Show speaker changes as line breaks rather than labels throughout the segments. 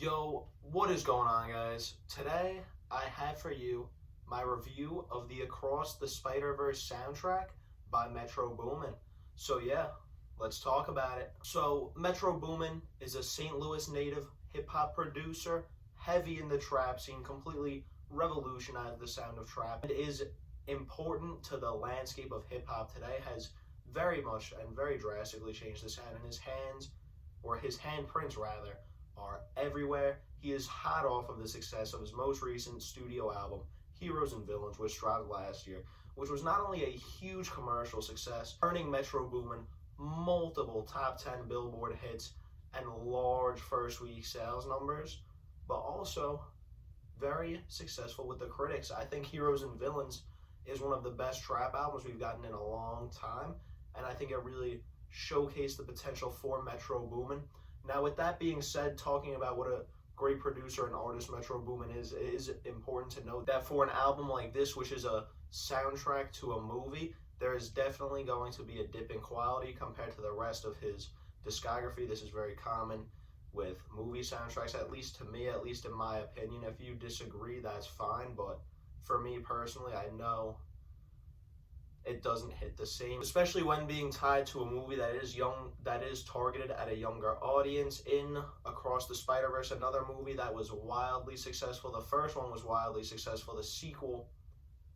Yo, what is going on, guys? Today, I have for you my review of the Across the Spider-Verse soundtrack by Metro Boomin. So yeah, let's talk about it. So Metro Boomin is a St. Louis native hip-hop producer, heavy in the trap scene, completely revolutionized the sound of trap. It is important to the landscape of hip-hop today, has very much and very drastically changed the sound, and his handprints rather, are everywhere. He is hot off of the success of his most recent studio album, Heroes and Villains, which dropped last year, which was not only a huge commercial success, earning Metro Boomin multiple top 10 Billboard hits and large first week sales numbers, but also very successful with the critics. I think Heroes and Villains is one of the best trap albums we've gotten in a long time, and I think it really showcased the potential for Metro Boomin. Now, with that being said, talking about what a great producer and artist Metro Boomin is, it is important to note that for an album like this, which is a soundtrack to a movie, there is definitely going to be a dip in quality compared to the rest of his discography. This is very common with movie soundtracks, at least to me, at least in my opinion. If you disagree, that's fine, but for me personally, I know it doesn't hit the same, especially when being tied to a movie that is targeted at a younger audience. In Across the Spider-Verse, another movie that was wildly successful. The first one was wildly successful. The sequel,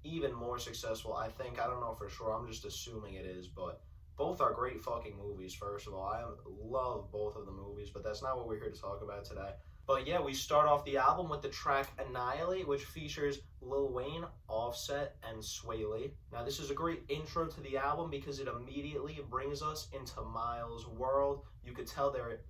even more successful, I think. I don't know for sure. I'm just assuming it is, but both are great fucking movies, first of all. I love both of the movies, but that's not what we're here to talk about today. But yeah, we start off the album with the track Annihilate, which features Lil Wayne, Offset, and Sway Lee. Now, this is a great intro to the album because it immediately brings us into Miles' world. You could tell there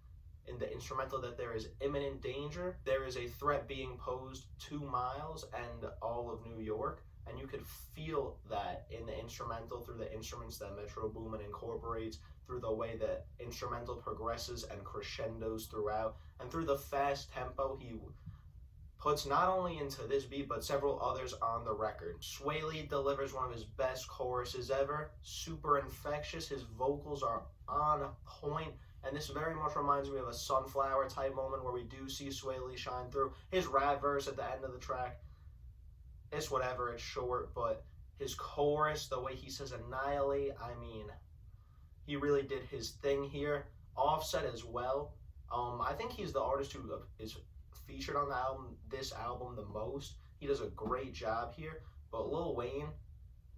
in the instrumental that there is imminent danger. There is a threat being posed to Miles and all of New York, and you could feel that in the instrumental through the instruments that Metro Boomin incorporates, through the way the instrumental progresses and crescendos throughout, and through the fast tempo he puts not only into this beat, but several others on the record. Sway Lee delivers one of his best choruses ever, super infectious. His vocals are on point, and this very much reminds me of a Sunflower type moment where we do see Sway Lee shine through. His rap verse at the end of the track, it's whatever, it's short, but his chorus, the way he says annihilate, I mean, he really did his thing here. Offset as well. I think he's the artist who is featured on the album, this album, the most. He does a great job here, but Lil Wayne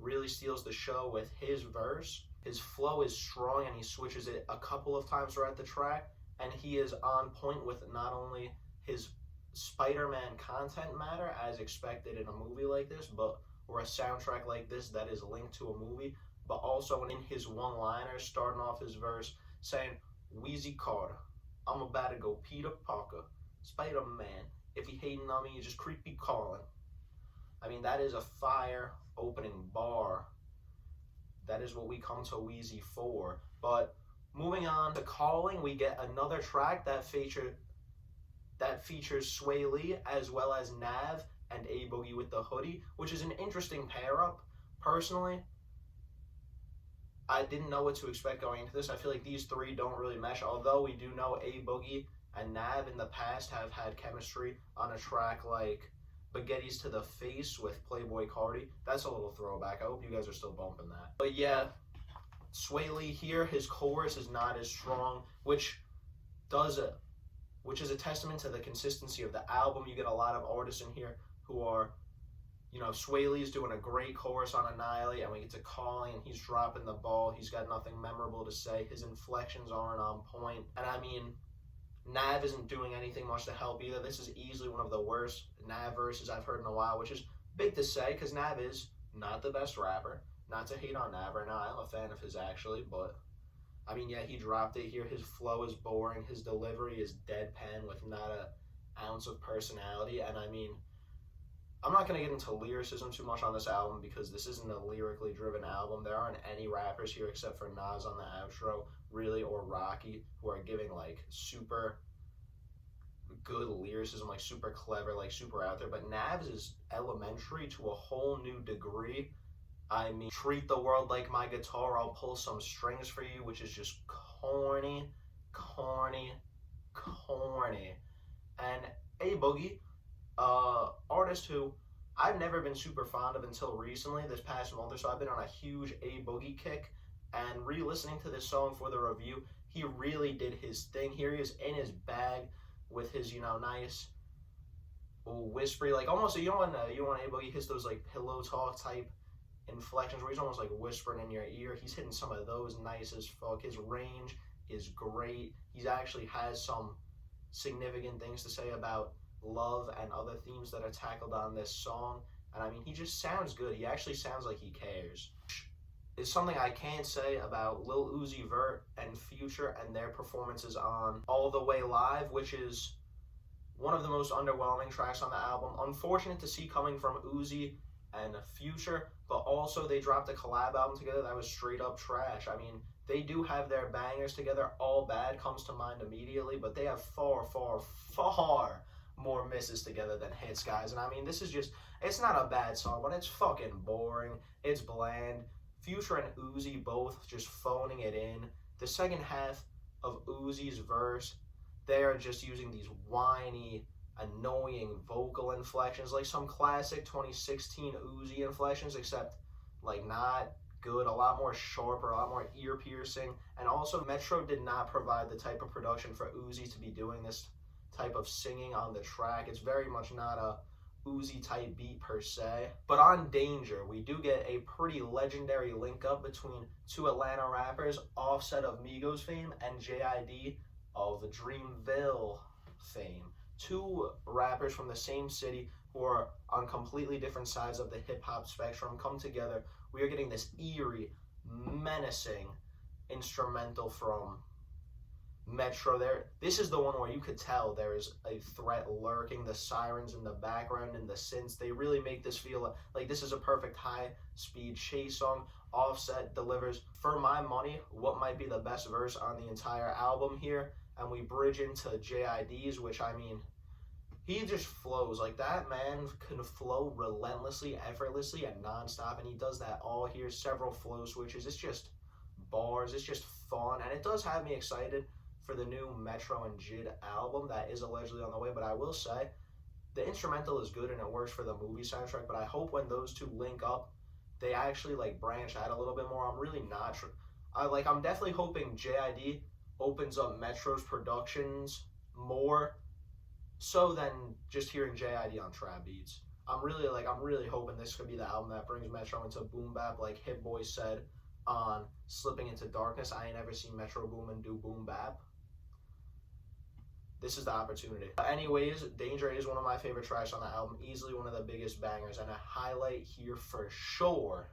really steals the show with his verse. His flow is strong, and he switches it a couple of times throughout the track, and he is on point with not only his Spider-Man content matter as expected in a movie like this, but or a soundtrack like this that is linked to a movie, but also in his one-liners, starting off his verse saying, Wheezy Carter, I'm about to go Peter Parker, Spider-Man, if he hating on me, you just creepy calling. I mean, that is a fire opening bar. That is what we come to Wheezy for. But moving on to Calling, we get another track that features Sway Lee as well as Nav and A Boogie with the Hoodie, which is an interesting pair-up. Personally, I didn't know what to expect going into this. I feel like these three don't really mesh, although we do know A Boogie and Nav in the past have had chemistry on a track like Baguettes to the Face with Playboi Carti. That's a little throwback. I hope you guys are still bumping that. But yeah, Sway Lee here, his chorus is not as strong, which is a testament to the consistency of the album. You get a lot of artists in here who are, Sway Lee's doing a great chorus on Annihilate, and we get to Calling, and he's dropping the ball. He's got nothing memorable to say. His inflections aren't on point. And I mean, Nav isn't doing anything much to help either. This is easily one of the worst Nav verses I've heard in a while, which is big to say because Nav is not the best rapper. Not to hate on Nav right now. I'm a fan of his actually, but I mean, yeah, he dropped it here. His flow is boring. His delivery is deadpan with not an ounce of personality. And I mean, I'm not going to get into lyricism too much on this album because this isn't a lyrically driven album. There aren't any rappers here except for Nas on the outro, really, or Rocky, who are giving like super good lyricism, like super clever, like super out there. But Nav's is elementary to a whole new degree. I mean, treat the world like my guitar, I'll pull some strings for you, which is just corny. And A Boogie, artist who I've never been super fond of until recently, this past month or so. I've been on a huge A Boogie kick, and re-listening to this song for the review, he really did his thing. Here he is in his bag with his, nice whispery, like almost, when A Boogie hits those like pillow talk type inflections where he's almost like whispering in your ear. He's hitting some of those nice as fuck. His range is great. He actually has some significant things to say about love and other themes that are tackled on this song. And I mean, he just sounds good. He actually sounds like he cares. It's something I can't say about Lil Uzi Vert and Future and their performances on All the Way Live, which is one of the most underwhelming tracks on the album. Unfortunate to see coming from Uzi and Future, but also they dropped a collab album together that was straight up trash. I mean, they do have their bangers together. All Bad comes to mind immediately, but they have far, far, far more misses together than hits, guys. And I mean, this is just, it's not a bad song, but it's fucking boring. It's bland. Future and Uzi both just phoning it in. The second half of Uzi's verse, they are just using these whiny, annoying vocal inflections, like some classic 2016 Uzi inflections, except like not good, a lot more sharper, a lot more ear piercing. And also Metro did not provide the type of production for Uzi to be doing this type of singing on the track. It's very much not a Uzi type beat per se. But on Danger, we do get a pretty legendary link up between two Atlanta rappers, Offset of Migos fame and JID of Dreamville fame. Two rappers from the same city who are on completely different sides of the hip-hop spectrum come together. We are getting this eerie, menacing instrumental from Metro. This is the one where you could tell there is a threat lurking. The sirens in the background and the synths, they really make this feel like this is a perfect high-speed chase song. Offset delivers, for my money, what might be the best verse on the entire album here. And we bridge into JID's, which, I mean, he just flows. Like, that man can flow relentlessly, effortlessly, and nonstop, and he does that all here. Several flow switches. It's just bars. It's just fun, and it does have me excited for the new Metro and JID album that is allegedly on the way. But I will say, the instrumental is good and it works for the movie soundtrack, but I hope when those two link up, they actually, like, branch out a little bit more. I'm really not sure. I'm definitely hoping JID opens up Metro's productions more so than just hearing JID on trap beats. I'm really hoping this could be the album that brings Metro into boom bap, like Hit Boy said on Slipping Into Darkness. I ain't ever seen Metro Boomin do boom bap. This is the opportunity. Anyways, Danger is one of my favorite tracks on the album, easily one of the biggest bangers, and a highlight here for sure.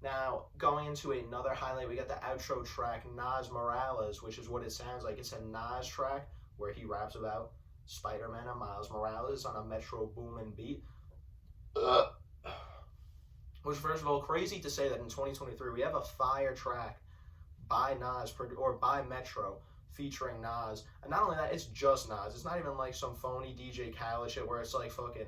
Now, going into another highlight, we got the outro track, Nas Morales, which is what it sounds like. It's a Nas track where he raps about Spider-Man and Miles Morales on a Metro Boomin beat. Which, first of all, crazy to say that in 2023 we have a fire track by Nas, or by Metro, featuring Nas. And not only that, it's just Nas. It's not even like some phony DJ Khaled shit where it's like fucking,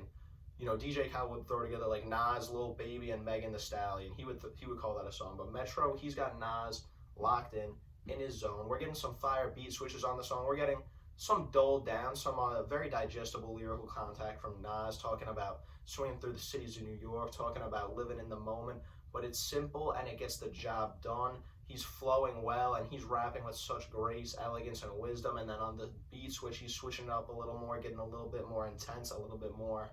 DJ Khaled would throw together like Nas, Lil Baby, and Megan Thee Stallion. He would call that a song. But Metro, he's got Nas locked in his zone. We're getting some fire beat switches on the song. We're getting some dulled down, some very digestible lyrical contact from Nas, talking about swinging through the cities of New York, talking about living in the moment. But it's simple and it gets the job done. He's flowing well and he's rapping with such grace, elegance, and wisdom. And then on the beat switch, he's switching it up a little more, getting a little bit more intense, a little bit more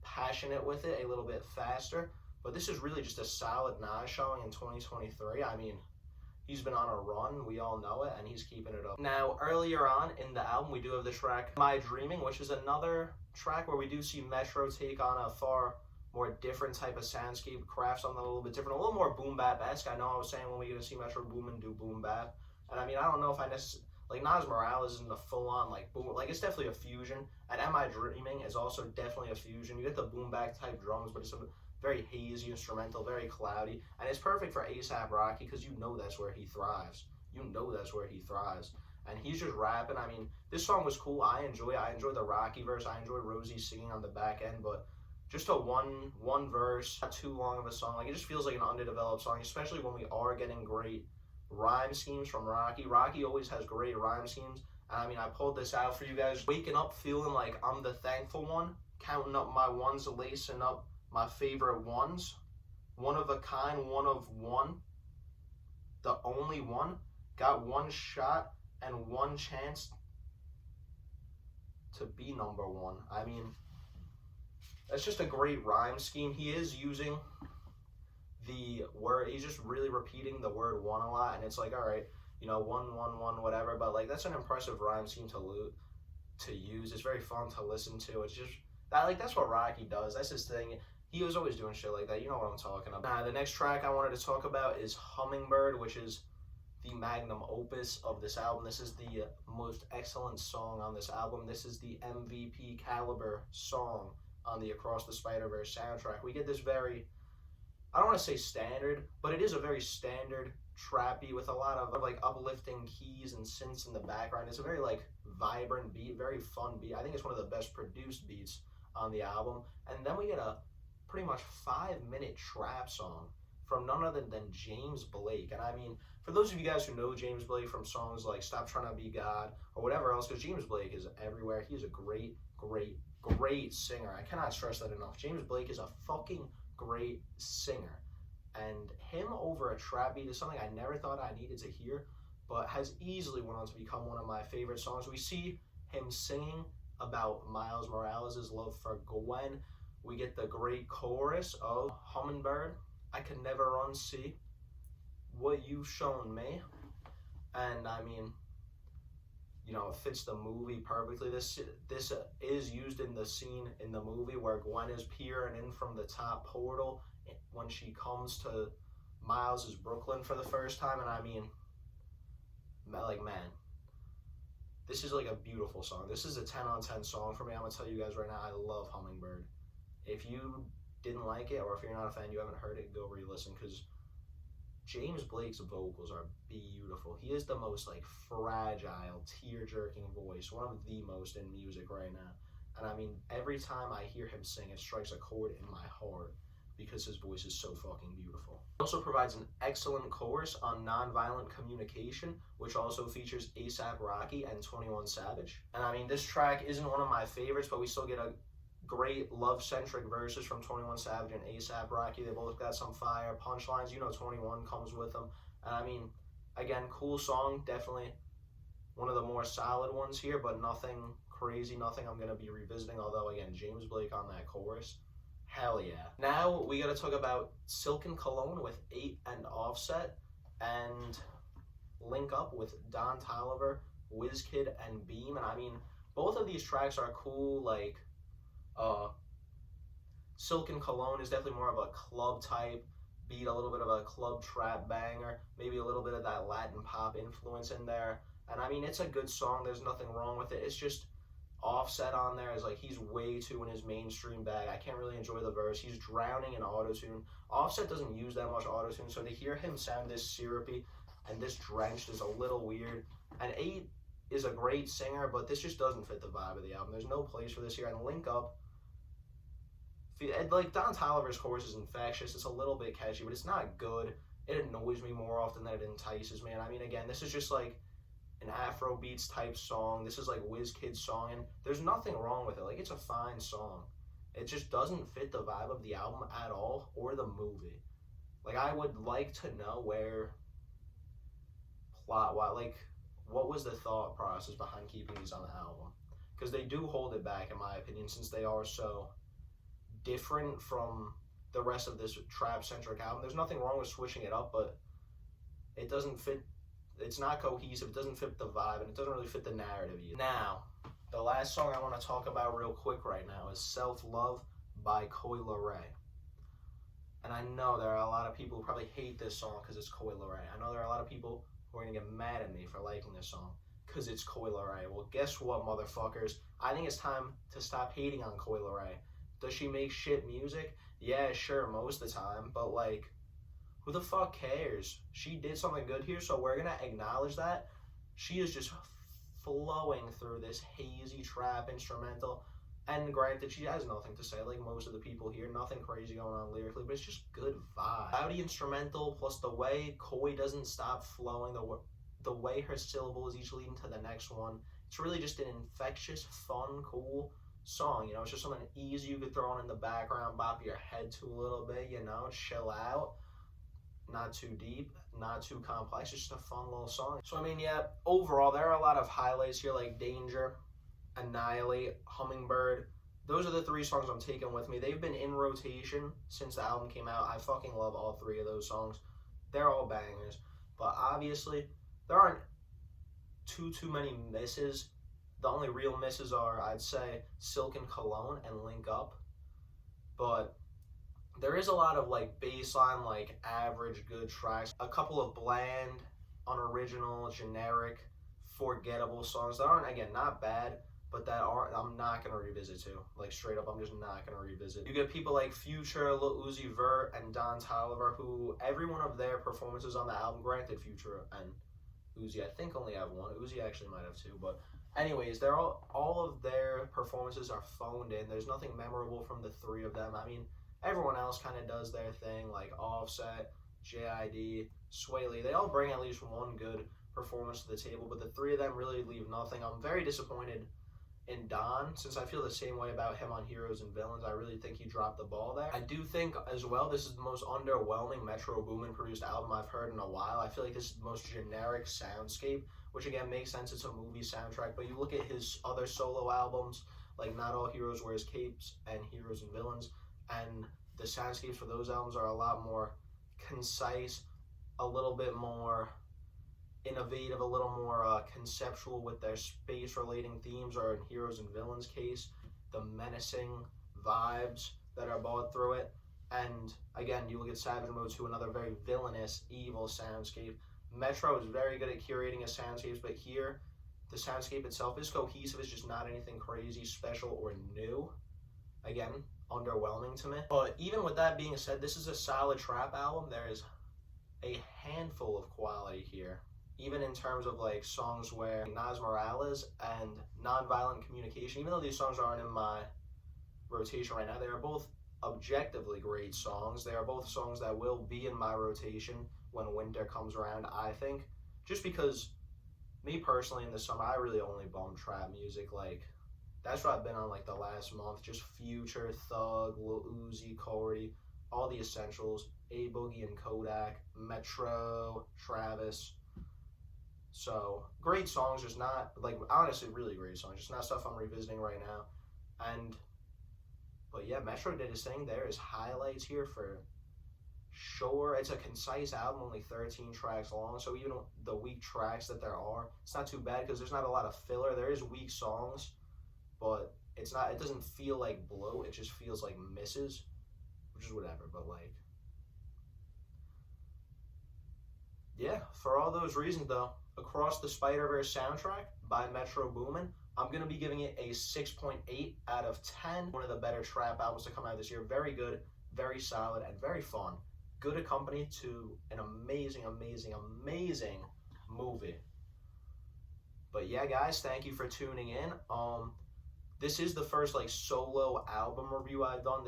passionate with it, a little bit faster. But this is really just a solid Nas showing in 2023. I mean, he's been on a run, we all know it, and he's keeping it up. Now, earlier on in the album, we do have the track My Dreaming, which is another track where we do see Metro take on a far more different type of soundscape, craft something a little bit different, a little more boom bap-esque. I know I was saying when we're going to see Metro Boomin do boom bap, and I mean, I don't know if I necessarily, like, Nas Morales isn't a full-on, like, boom, like, it's definitely a fusion, and Am I Dreaming is also definitely a fusion. You get the boom bap type drums, but it's a very hazy instrumental, very cloudy, and it's perfect for A$AP Rocky because you know that's where he thrives. And he's just rapping. I mean, this song was cool. I enjoy the Rocky verse. I enjoy Rosie singing on the back end, but just a one verse, not too long of a song. Like, it just feels like an underdeveloped song, especially when we are getting great rhyme schemes from Rocky. Rocky always has great rhyme schemes, And I mean, I pulled this out for you guys. Waking up feeling like I'm the thankful one, counting up my ones, lacing up my favorite ones. One of a kind, one of one, the only one. Got one shot and one chance to be number one. I mean, that's just a great rhyme scheme. He is using the word, he's just really repeating the word one a lot, and it's like, all right, you know, one, one, one, whatever, but like that's an impressive rhyme scheme to use. It's very fun to listen to. It's just that, like, that's what Rocky does. That's his thing. He was always doing shit like that. You know what I'm talking about. The next track I wanted to talk about is Hummingbird, which is the magnum opus of this album. This is the most excellent song on this album. This is the MVP caliber song on the Across the Spider-Verse soundtrack. We get this very, I don't want to say standard, but it is a very standard trappy with a lot of like uplifting keys and synths in the background. It's a very like vibrant beat, very fun beat. I think it's one of the best produced beats on the album. And then we get a pretty much 5-minute trap song from none other than James Blake. And I mean, for those of you guys who know James Blake from songs like Stop Trying to Be God or whatever else, because James Blake is everywhere. He's a great, great, great singer. I cannot stress that enough. James Blake is a fucking great singer. And him over a trap beat is something I never thought I needed to hear, but has easily went on to become one of my favorite songs. We see him singing about Miles Morales' love for Gwen. We get the great chorus of Hummingbird, I could never unsee what you've shown me. And I mean, you know, it fits the movie perfectly. This is used in the scene in the movie where Gwen is peering in from the top portal when she comes to Miles' Brooklyn for the first time. And I mean, like, man, this is like a beautiful song. This is a 10 on 10 song for me. I'm gonna tell you guys right now, I love Hummingbird. If you didn't like it, or if you're not a fan, you haven't heard it, go re-listen, because James Blake's vocals are beautiful. He is the most like fragile, tear-jerking voice, one of the most in music right now. And I mean, every time I hear him sing, it strikes a chord in my heart because his voice is so fucking beautiful. He also provides an excellent chorus on Nonviolent Communication, which also features A$AP Rocky and 21 Savage. And I mean, this track isn't one of my favorites, but we still get a great love-centric verses from 21 Savage and A$AP Rocky. They both got some fire punchlines. You know 21 comes with them. And I mean, again, cool song. Definitely one of the more solid ones here, but nothing crazy, nothing I'm going to be revisiting. Although, again, James Blake on that chorus, hell yeah. Now we got to talk about Silk and Cologne with 8 and Offset, and link up with Don Toliver, WizKid, and Beam. And I mean, both of these tracks are cool. Like, Silk and Cologne is definitely more of a club type beat, a little bit of a club trap banger, maybe a little bit of that Latin pop influence in there. And I mean, it's a good song. There's nothing wrong with it. It's just Offset on there is like, he's way too in his mainstream bag. I can't really enjoy the verse. He's drowning in autotune. Offset doesn't use that much autotune, so to hear him sound this syrupy and this drenched is a little weird. And 8 is a great singer, but this just doesn't fit the vibe of the album. There's no place for this here. And link up, like, Don Toliver's chorus is infectious. It's a little bit catchy, but it's not good. It annoys me more often than it entices me. And I mean, again, this is just like an Afro beats type song. This is like WizKid's song, and there's nothing wrong with it. Like, it's a fine song. It just doesn't fit the vibe of the album at all, or the movie. Like, I would like to know what was the thought process behind keeping these on the album? Because they do hold it back, in my opinion, since they are so different from the rest of this trap-centric album. There's nothing wrong with switching it up, but it doesn't fit. It's not cohesive. It doesn't fit the vibe, and it doesn't really fit the narrative either. Now, the last song I want to talk about real quick right now is Self-Love by Coi Leray. And I know there are a lot of people who probably hate this song because it's Coi Leray. I know there are a lot of people who are going to get mad at me for liking this song because it's Coi Leray. Well, guess what, motherfuckers? I think it's time to stop hating on Coi Leray. Does she make shit music? Yeah, sure, most of the time, but like, who the fuck cares? She did something good here, so we're gonna acknowledge that. She is just flowing through this hazy trap instrumental, and granted, she has nothing to say, like most of the people here, nothing crazy going on lyrically, but it's just good vibe. Rowdy instrumental, plus the way Coi doesn't stop flowing, the way her syllables each leading to the next one, It's really just an infectious, fun, cool song. You know, it's just something easy you could throw on in the background, bop your head to a little bit, you know, chill out. Not too deep, not too complex, it's just a fun little song. So, I mean, yeah, overall, there are a lot of highlights here like Danger, Annihilate, Hummingbird. Those are the 3 songs I'm taking with me. They've been in rotation since the album came out. I fucking love all 3 of those songs. They're all bangers. But obviously, there aren't too many misses. The only real misses are, I'd say, Silk and Cologne and Link Up. But there is a lot of like baseline, like average good tracks. A couple of bland, unoriginal, generic, forgettable songs that aren't, again, not bad, but that aren't, I'm not gonna revisit to. Like straight up, I'm just not gonna revisit. You get people like Future, Lil Uzi Vert, and Don Toliver, who every one of their performances on the album, granted Future and Uzi, I think only have one. Uzi actually might have 2, but anyways, they're all of their performances are phoned in. There's nothing memorable from the 3 of them. I mean, everyone else kind of does their thing, like Offset, JID, Sway Lee. They all bring at least one good performance to the table, but the 3 of them really leave nothing. I'm very disappointed in Don, since I feel the same way about him on Heroes and Villains. I really think he dropped the ball there. I do think, as well, this is the most underwhelming Metro Boomin produced album I've heard in a while. I feel like this is the most generic soundscape, which again makes sense, it's a movie soundtrack, but you look at his other solo albums, like Not All Heroes Wears Capes and Heroes and Villains, and the soundscapes for those albums are a lot more concise, a little bit more innovative, a little more conceptual with their space-relating themes, or in Heroes and Villains case, the menacing vibes that are brought through it. And again, you look at Savage Mode 2, another very villainous, evil soundscape. Metro is very good at curating his soundscapes, but here, the soundscape itself is cohesive, it's just not anything crazy, special, or new. Again, underwhelming to me. But even with that being said, this is a solid trap album. There is a handful of quality here, even in terms of like songs where Nas Morales and Nonviolent Communication, even though these songs aren't in my rotation right now, they are both objectively great songs. They are both songs that will be in my rotation when winter comes around, I think. Just because, me personally, in the summer, I really only bump trap music. Like, that's what I've been on like the last month. Just Future, Thug, Lil Uzi, Cordy, all the essentials, A Boogie and Kodak, Metro, Travis. So, great songs, just not, like, honestly, really great songs. Just not stuff I'm revisiting right now. But yeah, Metro did his thing. There is highlights here for sure. It's a concise album, only 13 tracks long. So even the weak tracks that there are, it's not too bad because there's not a lot of filler. There is weak songs, but it doesn't feel like bloat. It just feels like misses, which is whatever. But like, yeah, for all those reasons though, Across the Spider-Verse soundtrack by Metro Boomin, I'm going to be giving it a 6.8 out of 10. One of the better trap albums to come out this year. Very good, very solid, and very fun. Good accompaniment to an amazing, amazing, amazing movie. But yeah, guys, thank you for tuning in. This is the first like solo album review I've done.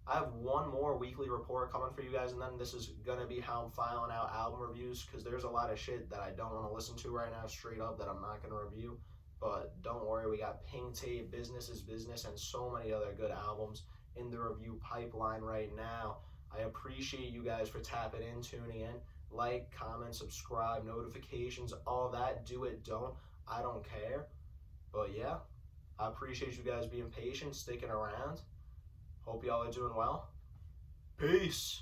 I have one more weekly report coming for you guys, and then this is going to be how I'm filing out album reviews, because there's a lot of shit that I don't want to listen to right now straight up that I'm not going to review. But don't worry, we got Pink Tape, Business is Business, and so many other good albums in the review pipeline right now. I appreciate you guys for tapping in, tuning in. Like, comment, subscribe, notifications, all that. Do it, don't. I don't care. But yeah, I appreciate you guys being patient, sticking around. Hope y'all are doing well. Peace.